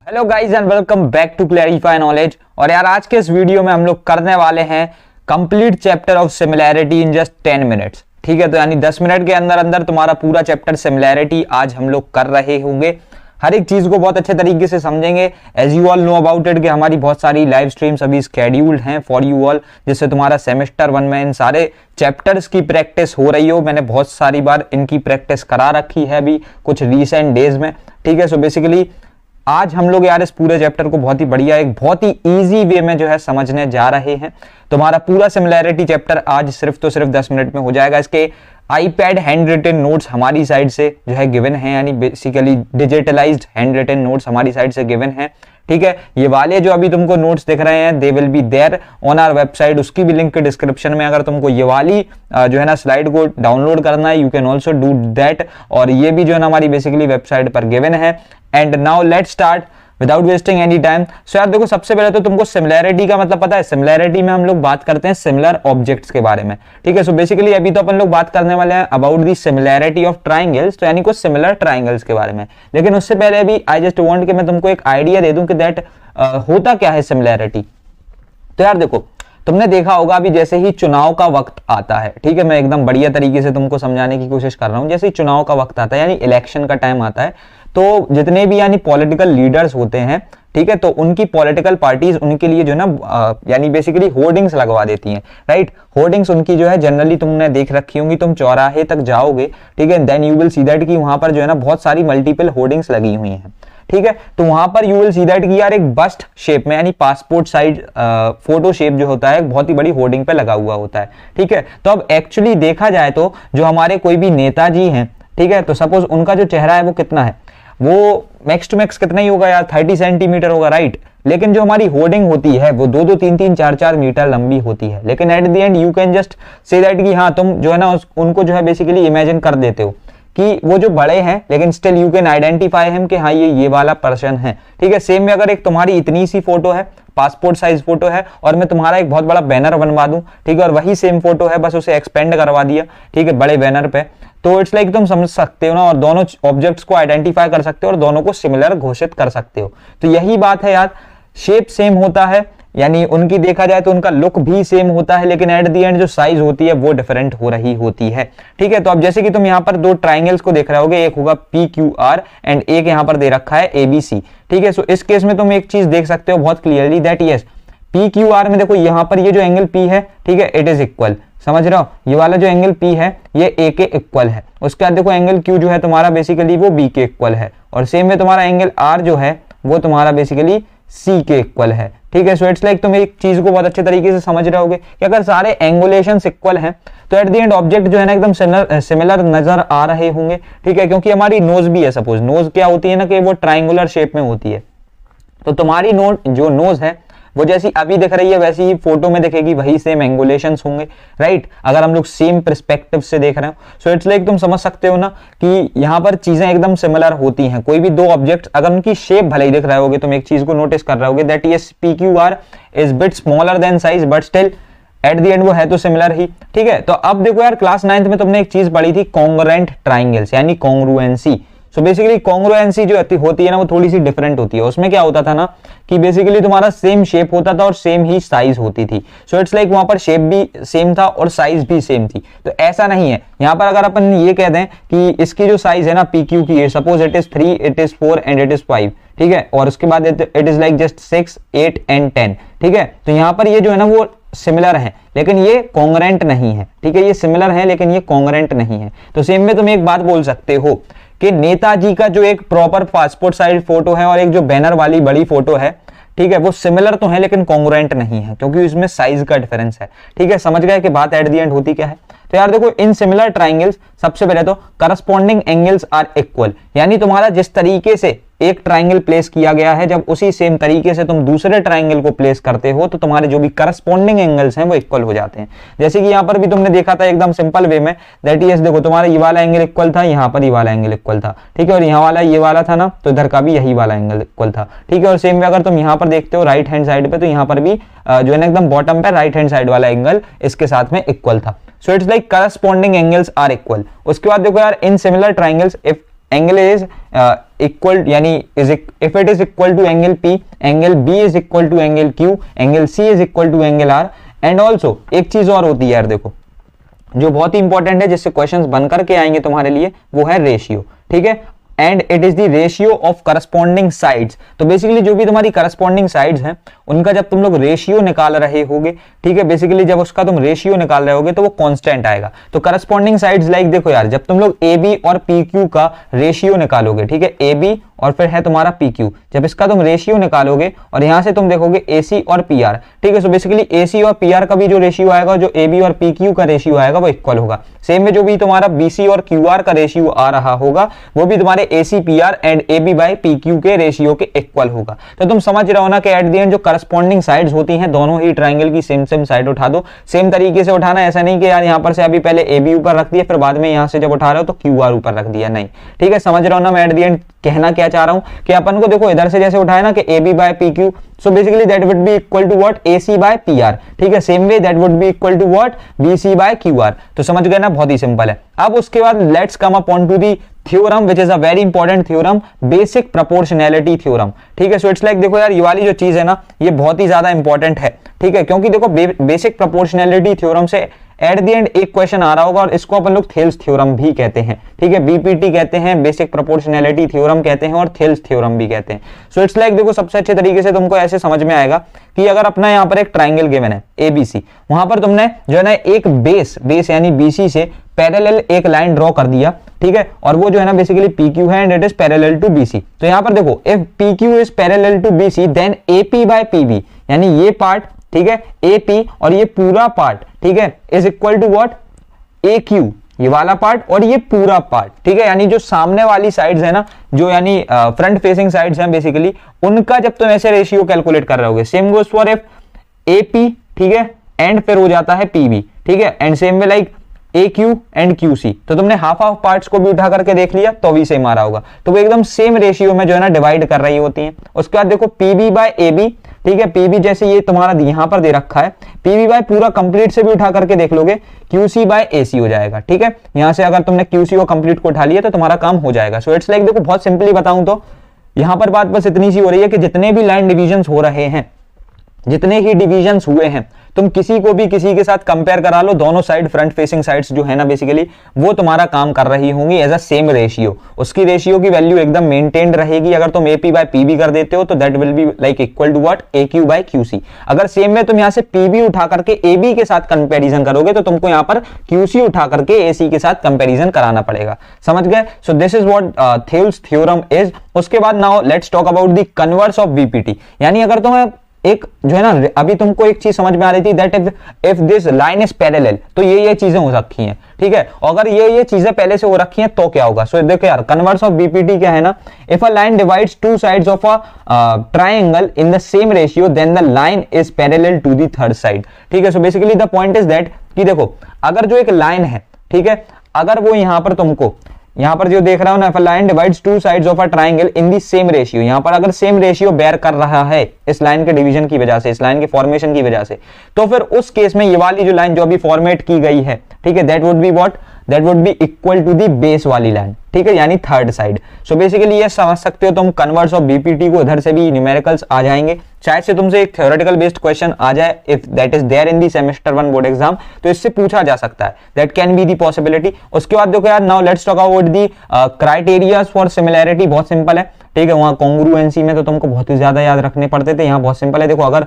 Hello guys and welcome back to clarify knowledge. और यार आज के इस वीडियो में हम लोग करने वाले हैं complete chapter of similarity in just 10 minutes. ठीक है, तो यानी 10 मिनट के अंदर अंदर तुम्हारा पूरा चैप्टर सिमिलैरिटी आज हम लोग कर रहे होंगे। हर एक चीज को बहुत अच्छे तरीके से समझेंगे। As you all know about it कि हमारी बहुत सारी लाइव स्ट्रीम्स अभी स्केड्यूल्ड हैं फॉर यू ऑल, जिससे तुम्हारा सेमेस्टर 1 में इन सारे चैप्टर्स की प्रैक्टिस हो रही हो। मैंने बहुत सारी बार इनकी प्रैक्टिस करा रखी है अभी कुछ रिसेंट डेज में। ठीक है, सो बेसिकली आज हम लोग यार इस पूरे चैप्टर को बहुत ही बढ़िया एक बहुत ही इजी वे में जो है समझने जा रहे हैं। तुम्हारा पूरा सिमिलैरिटी चैप्टर आज सिर्फ 10 मिनट में हो जाएगा। इसके आईपैड हैंड रिटन नोट्स हमारी साइड से जो है गिवन है, यानी basically digitalised hand written notes हमारी साइड से गिवन है। ठीक है, ये वाले जो अभी तुमको नोट्स दिख रहे हैं they will be there on our website, उसकी भी लिंक डिस्क्रिप्शन में। अगर तुमको ये वाली जो है ना स्लाइड को डाउनलोड करना है, you can also do that. और ये भी जो है ना हमारी बेसिकली वेबसाइट पर गिवन है। And now let's start without wasting any time. So यार देखो, सबसे पहले तो तुमको सिमिलैरिटी का मतलब पता है। सिमिलैरिटी में हम लोग बात करते हैं सिमिलर ऑब्जेक्ट्स के बारे में। ठीक है, सो बेसिकली अभी तो अपन लोग बात करने वाले हैं about the similarity of triangles, तो यानी कुछ सिमिलर ट्राइंगल्स के बारे में। लेकिन उससे पहले अभी आई जस्ट वांट कि मैं तुमको एक आइडिया दे दूं कि दैट होता क्या है सिमिलैरिटी। तो यार देखो, तुमने देखा होगा अभी जैसे ही चुनाव का वक्त आता है, ठीक है, मैं एकदम बढ़िया तरीके से तुमको समझाने की कोशिश कर रहा हूं। जैसे ही चुनाव का वक्त आता है यानी इलेक्शन का टाइम आता है, तो जितने भी यानी पॉलिटिकल लीडर्स होते हैं, ठीक है, तो उनकी पॉलिटिकल पार्टीज उनके लिए जो है ना यानी बेसिकली होर्डिंग्स लगवा देती हैं। राइट, होर्डिंग्स उनकी जो है जनरली तुमने देख रखी होंगी। तुम चौराहे तक जाओगे, ठीक है, then you will see that कि वहां पर जो है ना बहुत सारी मल्टीपल होर्डिंग्स लगी हुई हैं। ठीक है, तो वहां पर यू विल सी दैट कि यार एक बस्ट शेप में यानी पासपोर्ट साइज फोटो शेप जो होता है बहुत ही बड़ी होर्डिंग पे लगा हुआ होता है। ठीक है, तो अब एक्चुअली देखा जाए तो जो हमारे कोई भी नेताजी हैं, ठीक है, तो सपोज उनका जो चेहरा है वो कितना है, वो मैक्स टू मैक्स कितना ही होगा यार, 30 सेंटीमीटर होगा। राइट, लेकिन जो हमारी होर्डिंग होती है वो 2-2, 3-3, 4-4 मीटर लंबी होती है। लेकिन eight the and you can just say that कि हाँ तुम जो है ना उनको जो है बेसिकली इमेजिन कर देते हो कि वो जो बड़े हैं, लेकिन still you can identify him कि हाँ ये वाला पर्सन है। ठीक है, सेम में अगर एक तुम्हारी इतनी सी फोटो है, पासपोर्ट साइज फोटो है, और मैं तुम्हारा एक बहुत बड़ा बैनर बनवा दूं, ठीक है, और वही सेम फोटो है बस उसे एक्सपेंड करवा दिया, ठीक है, बड़े बैनर पे, तो इट्स लाइक तुम समझ सकते हो ना, और दोनों ऑब्जेक्ट्स को आइडेंटिफाई कर सकते हो और दोनों को सिमिलर घोषित कर सकते हो। तो यही बात है यार, शेप सेम होता है, यानी उनकी देखा जाए तो उनका लुक भी सेम होता है, लेकिन एट द एंड जो साइज होती है वो डिफरेंट हो रही होती है। ठीक है, तो अब जैसे कि तुम यहाँ पर दो ट्राइंगल्स को देख रहे होगे, एक होगा PQR एंड एक यहाँ पर दे रखा है ABC। ठीक है, सो इस केस में तुम एक चीज देख सकते हो बहुत क्लियरली दैट यस PQR में देखो यहाँ पर ये जो एंगल P है, ठीक है, इट इज इक्वल। समझ रहे हो, ये वाला जो एंगल P है ये A के इक्वल है। उसके बाद देखो एंगल Q जो है तुम्हारा बेसिकली वो B के इक्वल है, और सेम में तुम्हारा एंगल R जो है वो तुम्हारा बेसिकली C के इक्वल है। ठीक है, सो इट्स लाइक तुम एक चीज को बहुत अच्छे तरीके से समझ रहे होगे कि अगर सारे एंगुलेशंस इक्वल हैं तो एट द एंड ऑब्जेक्ट जो है ना एकदम सिमिलर नजर आ रहे होंगे। ठीक है, क्योंकि हमारी नोज भी है, सपोज नोज क्या होती है ना कि वो ट्राइंगुलर शेप में होती है, तो तुम्हारी जो नोज है वो जैसी अभी दिख रही है वैसी ही फोटो में दिखेगी, वही सेम एंगुलेशंस होंगे। राइट, अगर हम लोग सेम पर्सपेक्टिव से देख रहे हो, सो इट्स लाइक तुम समझ सकते हो ना कि यहाँ पर चीजें एकदम सिमिलर होती हैं। कोई भी दो ऑब्जेक्ट अगर उनकी शेप भले ही दिख रहे होगे, तुम एक चीज को नोटिस कर रहे होगे that yes PQR is bit smaller than size, but still at the and वो है तो सिमिलर ही। ठीक है, तो अब देखो यार क्लास 9th में तुमने एक चीज पढ़ी थी कॉन्ग्रुएंट ट्राइंगल्स यानी कॉन्ग्रुएंसी। सो बेसिकली कॉन्ग्रुएंसी जो होती है ना वो थोड़ी सी डिफरेंट होती है। उसमें क्या होता था ना कि बेसिकली तुम्हारा सेम शेप होता था और सेम ही साइज होती थी। सो इट्स लाइक वहां पर शेप भी सेम था और साइज भी सेम थी। तो ऐसा नहीं है यहाँ पर। अगर अपन ये कह दें कि इसकी जो साइज है ना PQ की, suppose it is 3, it is 4 and it is 5, ठीक है, और उसके बाद it is like just 6, 8 and 10। ठीक है, तो यहाँ पर ये जो है ना वो सिमिलर है लेकिन ये कॉन्ग्रुएंट नहीं है। ठीक है, ये सिमिलर है लेकिन ये कॉन्ग्रुएंट नहीं है। तो सेम में तुम एक बात बोल सकते हो कि नेताजी का जो एक प्रॉपर पासपोर्ट साइज फोटो है और एक जो बैनर वाली बड़ी फोटो है, ठीक है, वो सिमिलर तो है लेकिन कॉन्ग्रुएंट नहीं है, क्योंकि इसमें साइज का डिफरेंस है। ठीक है, समझ गए कि बात एट द एंड होती क्या है। तो यार देखो, इन सिमिलर ट्राइंगल्स सबसे पहले तो करस्पॉन्डिंग एंगल्स आर इक्वल, यानी तुम्हारा जिस तरीके से एक ट्राइंगल प्लेस किया गया है, जब उसी सेम तरीके से तुम दूसरे ट्राइंगल को प्लेस करते हो तो तुम्हारे जो भी करस्पॉन्डिंग एंगल्स हैं वो इक्वल हो जाते हैं। जैसे कि यहाँ पर भी तुमने देखा था एकदम सिंपल वे में दैट इज देखो तुम्हारा ये वाला एंगल इक्वल था, यहाँ पर ये वाला एंगल इक्वल था। ठीक है, और यहाँ वाला ये वाला था ना, तो इधर का भी यही वाला एंगल इक्वल था। ठीक है, और सेम में अगर तुम यहाँ पर देखते हो राइट हैंड साइड पे, तो यहाँ पर भी जो है ना एकदम बॉटम पे राइट हैंड साइड वाला एंगल इसके साथ में इक्वल था। So it's like corresponding angles are equal. उसके बाद देखो यार in similar triangles if angle is equal यानी if it is equal to angle P, angle B is equal to angle Q, angle C is equal to angle R। And also एक चीज और होती है यार, देखो जो बहुत ही इंपॉर्टेंट है, जिससे क्वेश्चंस बन करके आएंगे तुम्हारे लिए, वो है रेशियो। ठीक है, and it is the ratio of corresponding sides. तो बेसिकली जो भी तुम्हारी करस्पॉन्डिंग साइड्स हैं उनका जब तुम लोग रेशियो निकाल रहे होगे, ठीक है, बेसिकली जब उसका तुम रेशियो निकाल रहे होगे तो वो कांस्टेंट आएगा। तो करस्पॉन्डिंग साइड्स लाइक देखो यार, जब तुम लोग AB और PQ का रेशियो निकालोगे, ठीक है, AB और फिर है तुम्हारा PQ, जब इसका तुम रेशियो निकालोगे और यहां से तुम देखोगे AC और PR, ठीक है, सो बेसिकली AC और PR का भी जो रेशियो आएगा, जो AB और PQ का रेशियो आएगा वो इक्वल होगा। सेम में जो भी तुम्हारा BC और QR का रेशियो आ रहा होगा वो भी तुम्हारे AC PR and AB by PQ के रेशियो के इक्वल होगा। तो तुम समझ रहे हो ना कि एट द एंड जो करस्पॉन्डिंग साइड्स होती हैं, दोनों ही ट्राइंगल की सेम सेम साइड उठा दो, सेम तरीके से उठाना। ऐसा नहीं कि यार यहां पर से अभी पहले AB ऊपर रख दिया, फिर बाद में यहां से जब उठा रहे हो तो QR ऊपर रख दिया, नहीं। ठीक है, समझ रहे हो ना मैं एट द एंड कहना क्या चाह रहा हूं, कि अपन को देखो इधर से जैसे उठाया ना कि AB by PQ, so basically that would be equal to what, AC by PR। ठीक है, same way that would be equal to what, BC by QR। तो समझ गए ना, बहुत ही सिंपल है। अब उसके बाद let's come up on to the theorem which is a very important theorem, basic proportionality theorem. ठीक है, सो इट्स लाइक देखो यार, ये वाली जो चीज है ना, ये बहुत ही ज्यादा इंपॉर्टेंट है। ठीक है, क्योंकि देखो बेसिक प्रोपोर्शनैलिटी थ्योरम से एट द एंड एक क्वेश्चन आ रहा होगा, और इसको अपन लोग थेल्स थ्योरम भी कहते हैं। ठीक है, BPT कहते हैं, बेसिक प्रोपोर्शनैलिटी थ्योरम कहते हैं, और थेल्स थ्योरम भी कहते हैं। सो इट्स लाइक देखो, सबसे अच्छे तरीके से तुमको ऐसे समझ में आएगा कि अगर अपना यहाँ पर एक ट्राइंगल गिवन है ABC, वहां पर तुमने जो है ना एक बेस यानी BC से पैरेलल एक लाइन ड्रॉ कर दिया। ठीक है, और वो जो है ना बेसिकली PQ है and it is parallel to BC। तो यहाँ पर देखो, if PQ is parallel to BC then AP by PB, यानी ये पार्ट, ठीक है, AP और ये पूरा पार्ट, ठीक है, is equal to what, AQ, ये वाला पार्ट और ये पूरा पार्ट। ठीक है, यानी जो सामने वाली साइड्स है ना, जो यानी फ्रंट फेसिंग साइड्स हैं बेसिकली, उनका जब तुम ऐसे रेशियो कैलकुलेट कर रहे होगे, same goes for if AP, ठीक है, एंड फिर हो जाता है PB। ठीक है, and same way like AQ and QC, तो तुमने हाफ पार्ट्स को भी उठा करके देख लिया तो भी सेम आ रहा होगा। तो वो एकदम सेम रेशियो में जो है ना डिवाइड कर रही होती हैं। उसके बाद देखो PB बाय AB, ठीक है, PB जैसे ये तुम्हारा यहां पर दे रखा है, PB बाय पूरा कंप्लीट से भी उठा करके देख लोगे, QC बाय AC हो जाएगा। ठीक है, यहां से अगर तुमने QC को कंप्लीट को उठा लिया तो तुम्हारा काम हो जाएगा। सो इट्स लाइक देखो, बहुत सिंपली बताऊं तो यहां पर बात बस इतनी सी हो रही है कि जितने भी लाइन डिविजन्स हो रहे हैं, जितने ही डिविजन्स हुए हैं, तुम किसी को भी किसी के साथ कंपेयर करा लो, दोनों साइड फ्रंट फेसिंग साइड्स जो है ना बेसिकली वो तुम्हारा काम कर रही होंगी एज अ सेम रेशियो। उसकी रेशियो की वैल्यू एकदम मेंटेन्ड रहेगी। अगर तुम AP बाय PB कर देते हो तो that will be like equal to what, AQ by QC। अगर सेम में तुम यहां से PB उठा करके AB के साथ कंपेरिजन करोगे तो तुमको यहां पर QC उठा करके AC के साथ कंपेरिजन कराना पड़ेगा। समझ गए? So this is what Thales theorem is. उसके बाद now let's talk about the converse of BPT। यानी अगर तुम्हें एक जो है ना, अभी तुमको एक चीज समझ में आ रही थी that if this line is parallel, तो ये चीजें हो रखी हैं। ठीक है, अगर ये चीजें पहले से हो रखी हैं तो क्या होगा। सो देखो यार, कन्वर्स ऑफ BPT क्या है ना, if a line divides two sides of a triangle in the same ratio then the line is parallel to the third side. ठीक है, so basically the point is that कि देखो, अगर जो एक लाइन है, ठीक है, अगर वो यहां पर तुमको यहां पर जो देख रहा हूं ना, line divides two sides of a triangle in the same ratio, यहां पर अगर सेम रेशियो बेयर कर रहा है इस लाइन के डिवीजन की वजह से, इस लाइन के फॉर्मेशन की वजह से, तो फिर उस केस में ये वाली जो लाइन जो अभी फॉर्मेट की गई है, ठीक है, that would be what, that would be equal to the base वाली लाइन। ठीक है, यानी थर्ड साइड। सो बेसिकली ये समझ सकते हो तुम कन्वर्स ऑफ BPT को, इधर से भी न्यूमेरिकल्स आ जाएंगे। शायद से तुमसे एक थ्योरेटिकल बेस्ड क्वेश्चन आ जाए, if that is there in the semester 1 board exam, तो इससे पूछा जा सकता है, that can be the possibility. उसके बाद देखो यार, now let's talk about the criteria for similarity. बहुत सिंपल है, ठीक है, वहां कॉन्ग्रुएंसी में तो तुमको बहुत ही ज्यादा याद रखने पड़ते थे, यहाँ बहुत सिंपल है। देखो, अगर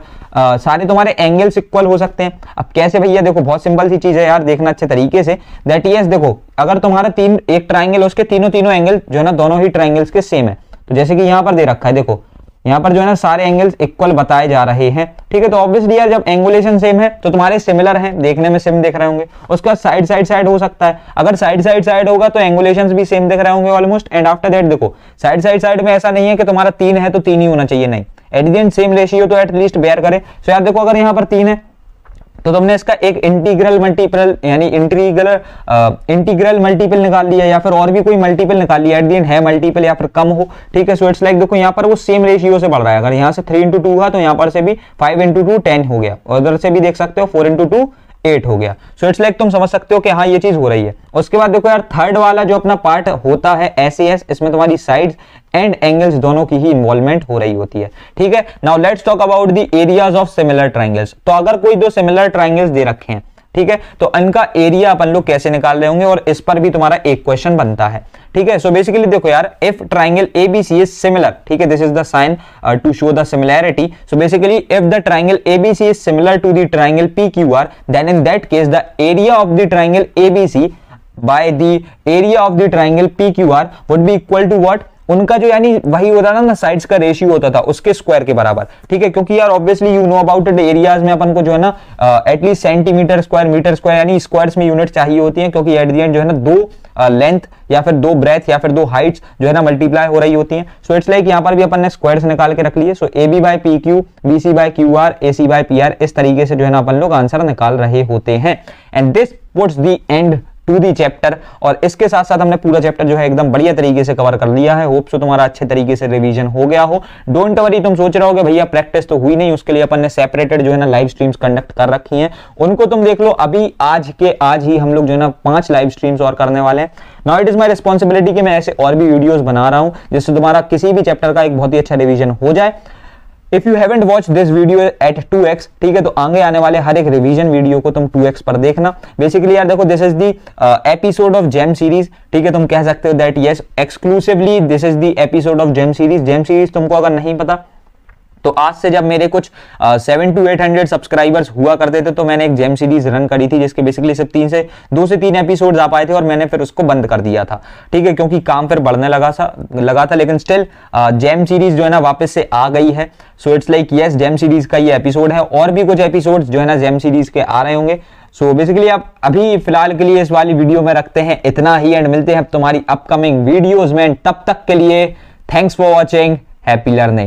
सारे तुम्हारे एंगल्स इक्वल हो सकते हैं। अब कैसे भैया, देखो बहुत सिंपल सी चीज है यार, देखना अच्छे तरीके से, दैट यस देखो, अगर तुम्हारा एक ट्राइंगल है, उसके तीनों एंगल जो है ना, दोनों ही ट्राइंगल्स के सेम है। तो जैसे कि यहाँ पर दे रखा है, देखो यहाँ पर जो है ना सारे एंगल्स इक्वल बताए जा रहे हैं। ठीक है, तो ऑब्वियसली यार जब एंगुलेशन सेम है तो तुम्हारे सिमिलर हैं, देखने में सेम दिख रहे होंगे। उसके बाद साइड हो सकता है, अगर साइड होगा तो एंगुलेशंस भी सेम दिख रहे होंगे ऑलमोस्ट। एंड आफ्टर दैट देखो, साइड में ऐसा नहीं है कि तुम्हारा 3 है तो 3 ही होना चाहिए, नहीं, eight the and same ratio तो एटलीस्ट बेयर करे। सो यार देखो, अगर यहाँ पर 3 है तो तुमने इसका एक इंटीग्रल मल्टीपल यानी इंटीग्रल मल्टीपल निकाल लिया, या फिर और भी कोई मल्टीपल निकाल लिया, एट द एंड है मल्टीपल या फिर कम हो। ठीक है, सो इट्स लाइक देखो, यहाँ पर वो सेम रेशियो से बढ़ रहा है। अगर यहाँ से 3 into 2 हुआ तो यहाँ पर से भी 5 into 2 10 हो गया, और उधर से भी देख सकते हो 4 into 2 8 हो गया। सो इट्स लाइक तुम समझ सकते हो कि हाँ ये चीज हो रही है। उसके बाद देखो यार थर्ड वाला जो अपना पार्ट होता है SAS, इसमें तुम्हारी साइड्स एंड एंगल्स दोनों की ही इन्वॉल्वमेंट हो रही होती है। ठीक है, now let's talk about the areas of similar triangles. तो अगर कोई दो सिमिलर ट्राइंगल्स दे रखे हैं, ठीक है, तो इनका एरिया अपन लोग कैसे निकाल रहे होंगे, और इस पर भी तुम्हारा एक क्वेश्चन बनता है। ठीक है, सो बेसिकली देखो यार, if triangle ABC is similar, ठीक है, this is the sign to show the similarity. So basically if the triangle ABC is similar to the triangle PQR, then in that case the area of the triangle ABC by the area of the triangle PQR would be equal to what, उनका जो यानी वही होता था ना, sides का ratio होता था उसके स्क्वायर के बराबर। ठीक है, क्योंकि यार obviously you know about it, areas में अपन को जो है ना at least centimetre square, metre square यानी स्क्वायर्स में यूनिट चाहिए होती हैं, क्योंकि एट द एंड जो है ना दो लेंथ या फिर दो ब्रेथ या फिर दो हाइट्स जो है ना मल्टीप्लाई हो रही होती हैं। सो इट्स लाइक यहाँ पर भी अपन ने स्क्वायर्स निकाल के रख लिए। So AB by PQ, BC by QR, AC by PR, इस तरीके से जो है ना अपन लोग आंसर निकाल रहे होते हैं। And this puts the end to the chapter. और इसके साथ साथ हमने पूरा चैप्टर जो है एकदम बढ़िया तरीके से कवर कर लिया है। होप सो तुम्हारा अच्छे तरीके से रिवीजन हो गया हो। डोंट वरी, तुम सोच रहे होगे भैया प्रैक्टिस तो हुई नहीं, उसके लिए अपन ने सेपरेटेड जो है ना लाइव स्ट्रीम्स कंडक्ट कर रखी हैं, उनको तुम देख लो। अभी आज ही हम लोग जो है ना 5 लाइव स्ट्रीम्स और करने वाले हैं। Now it is my responsibility कि मैं ऐसे और भी वीडियोस बना रहा हूं जिससे तुम्हारा किसी भी चैप्टर का एक बहुत ही अच्छा रिवीजन हो जाए। If you haven't watch this video at 2x, ठीक है, तो आगे आने वाले हर एक रिवीजन वीडियो को तुम 2x पर देखना। बेसिकली यार देखो, this is the episode of gem series. ठीक है, तुम कह सकते हो that yes exclusively this is the episode of gem series. Gem series तुमको अगर नहीं पता तो आज से जब मेरे कुछ 700 to 800 सब्सक्राइबर्स हुआ करते थे, तो मैंने एक जेम सीरीज रन करी थी जिसके बेसिकली सिर्फ 2 से 3 एपिसोड्स आ पाए थे, और मैंने फिर उसको बंद कर दिया था। ठीक है, क्योंकि काम फिर बढ़ने लगा था, लेकिन स्टिल जेम सीरीज जो है ना वापस से आ गई है। So it's like yes, gem series का ये एपिसोड है, और भी कुछ एपिसोड्स जो है ना जेम सीरीज के आ रहे होंगे। सो बेसिकली आप अभी फिलहाल के लिए इस वाली वीडियो में रखते हैं इतना ही, एंड मिलते हैं तुम्हारी अपकमिंग वीडियोज में। तब तक के लिए thanks for watching, happy learning.